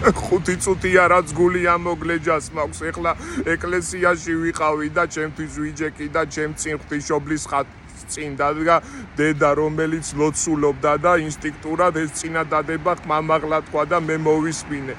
5 წუთია რაც გული ამოგლეჯას მაქვს ეხლა ეკლესიაში ვიყავი და ჩემთვის ვიჯეკი და ჩემ წინ ღვთისმშობლის წინ დადგა დედა რომელიც ლოცულობდა და ინსტინქტურად ეს წინადადება ხმამაღლა თქვა და მე მოვისმინე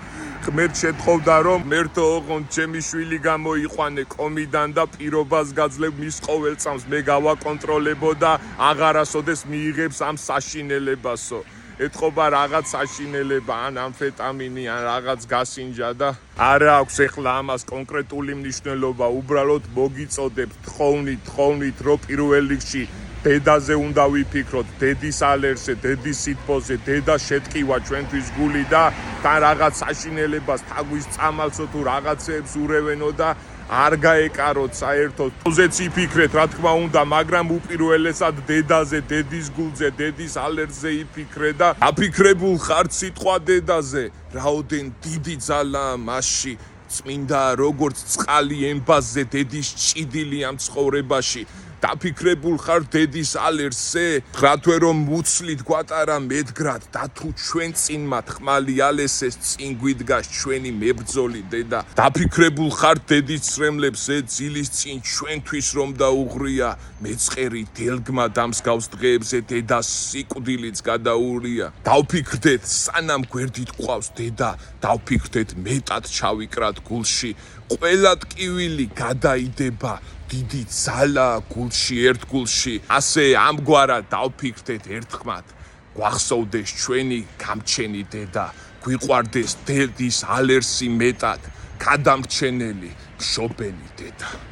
ღმერთ შეთხოვდა რომ ღმერთო ოღონდ ჩემი შვილი გამოიყვანე კომიდან და პირობას გაძლევ მის ყოველ წამს მე გავაკონტროლებო და აღარასოდეს მიიღებს ამ საშინელებასო ეთყობა რაღაც საშინელება ან ამფეტამინი ან რაღაც გასინჯა და არა აქვს ეხლა ამას კონკრეტული მნიშვნელობა უბრალოდ მოგიწოდებ თხოვნით რომ პირველ რიგში დედაზე უნდა ვიფიქროთ დედის ალერსზე დედის სითბოზე დედა შეტყივა ჩვენთვის გული და რაღაც საშინელებას თაგვის წამალსო თუ რაღაცეებს ურევენო და არ გაეკაროთ საერთოდ ოზეც იფიქრეთ რა თქმა უნდა მაგრამ უპირველესად დედაზე დედის გულზე დედის ალერსზე იფიქრე და აფიქრებულ ხართ სიტყვა დედაზე რაოდენ დიდი ძალაა მასში წმინდა როგორც წყალი ემბაზზე დედის ჭიდილი ამ ცხოვრებაში დაფიქრებულ ხარ დედის ალერსზე ხრათვე რომ მუცლით გვატარა მედგრად და თუ ჩვენ წინ მათ ხმალი ალესეს წინ გვიდგას ჩვენი მებრძოლი დედა დაფიქრებულ ხარ დედის ცრემლებზე ძილის წინ ჩვენთვის რომ დაუღრია მეწყერი დილგმა დამსგავს დღეებზე დედას სიკვდილიც გადაურია დავფიქრდეთ სანამ გვერდით ყავს დედა დავფიქრდეთ მეტად ჩავიკრათ გულში ყველა ტკივილი გადაიდება დიდი ძალა გულში ერთ გულში ასე ამგვარად დავფიქრდეთ ერთხმად გვახსოვდეს ჩვენი გამჩენი დედა გვიყვარდეს დედის ალერსი მეტად გადამრჩენელი მშობელი დედა